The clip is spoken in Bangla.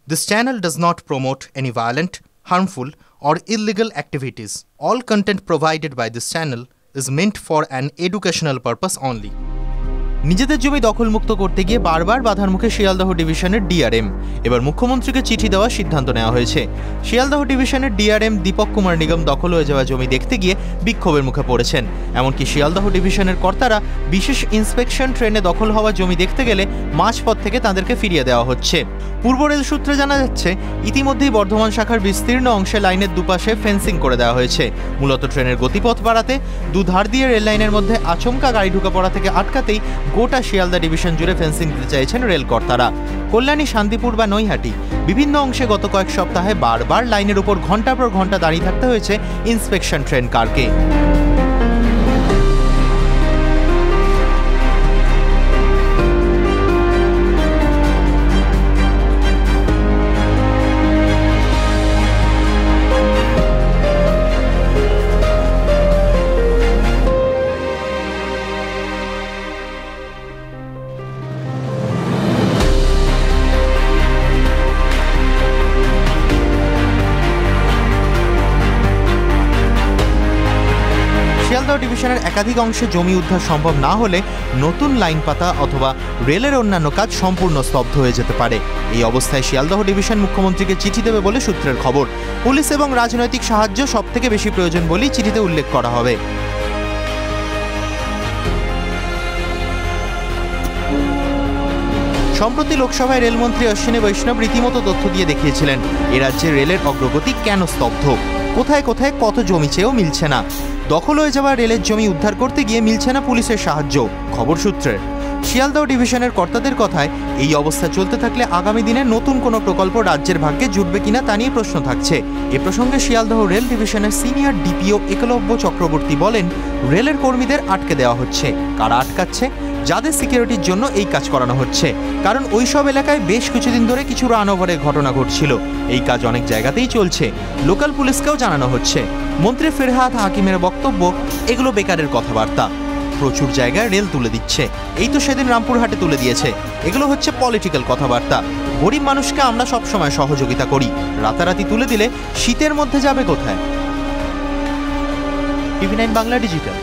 This channel does not promote any violent, harmful, or illegal activities. All content provided by this channel is meant for an educational purpose only. নিজেদের জমি দখলমুক্ত করতে গিয়ে বারবার বাধার মুখে শিয়ালদহ ডিভিশনের ডিআরএম। এবার মুখ্যমন্ত্রীকে চিঠি দেওয়ার সিদ্ধান্ত নেওয়া হয়েছে। শিয়ালদহ ডিভিশনের ডিআরএম দীপক কুমার নিগম দখল হয়ে যাওয়া জমি দেখতে গিয়ে বিক্ষোভের মুখে পড়েছেন। এমনকি শিয়ালদহ ডিভিশনের কর্তারা বিশেষ ইন্সপেকশন ট্রেনে দখল হওয়া জমি দেখতে গেলে মাঝপথ থেকে তাদেরকে ফিরিয়ে দেওয়া হচ্ছে। পূর্ব রেল সূত্রে জানা যাচ্ছে, ইতিমধ্যেই বর্ধমান শাখার বিস্তীর্ণ অংশে লাইনের দুপাশে ফেন্সিং করে দেওয়া হয়েছে, মূলত ট্রেনের গতিপথ বাড়াতে। দুধার দিয়ে রেল লাইনের মধ্যে আচমকা গাড়ি ঢুকে পড়া থেকে আটকাতেই গোটা শিয়ালদা ডিভিশন জুড়ে ফেন্সিং দিতে চাইছেন রেল কর্তারা। কল্যাণী, শান্তিপুর বা নৈহাটি বিভিন্ন অংশে গত কয়েক সপ্তাহে বারবার লাইনের উপর ঘন্টার পর ঘন্টা দাঁড়িয়ে থাকতে হয়েছে ইন্সপেকশন ট্রেন কারকে। শিয়ালদহ ডিভিশনের একাধিক অংশে জমি উদ্ধার সম্ভব না হলে নতুন লাইন পাতা অথবা রেলের অন্যান্য কাজ সম্পূর্ণ স্তব্ধ হয়ে যেতে পারে। এই অবস্থায় শিয়ালদহ ডিভিশন মুখ্যমন্ত্রীকে চিঠি দেবে বলে সূত্রের খবর। পুলিশ এবং রাজনৈতিক সাহায্য সবথেকে বেশি প্রয়োজন বলেই চিঠিতে উল্লেখ করা হবে। সম্প্রতি লোকসভায় রেলমন্ত্রী অশ্বিনী বৈষ্ণব রীতিমতো তথ্য দিয়ে দেখিয়েছিলেন এ রাজ্যে রেলের অগ্রগতি কেন স্তব্ধ, কোথায় কোথায় কত জমি চেয়েও মিলছে না। দখল হয়ে যাওয়া রেলের জমি উদ্ধার করতে গিয়ে মিলছে না পুলিশের সাহায্য। খবর সূত্রের শিয়ালদহ ডিভিশনের কর্তাদের কথায়, এই অবস্থা চলতে থাকলে আগামী দিনে নতুন কোনো প্রকল্প রাজ্যের ভাগ্যে জুটবে কিনা তা নিয়ে প্রশ্ন থাকছে। এ প্রসঙ্গে শিয়ালদহ রেল ডিভিশনের সিনিয়র ডিপিও একলব্য চক্রবর্তী বলেন, রেলের কর্মীদের আটকে দেওয়া হচ্ছে। কারা আটকাচ্ছে? যাদের সিকিউরিটির জন্য এই কাজ করানো হচ্ছে। কারণ ওইসব এলাকায় বেশ কিছুদিন ধরে কিছু রান ওভারের ঘটনা ঘটছিল। এই কাজ অনেক জায়গাতেই চলছে, লোকাল পুলিশকেও জানানো হচ্ছে। মন্ত্রী ফিরহাদ হাকিমের বক্তব্য, এগুলো বেকারের কথাবার্তা। প্রচুর জায়গায় রেল তুলে দিচ্ছে, এই তো সেদিন রামপুরহাটে তুলে দিয়েছে। এগুলো হচ্ছে পলিটিক্যাল কথাবার্তা। গরিব মানুষকে আমরা সবসময় সহযোগিতা করি, রাতারাতি তুলে দিলে শীতের মধ্যে যাবে কোথায়? টিভি9 বাংলা ডিজিটাল।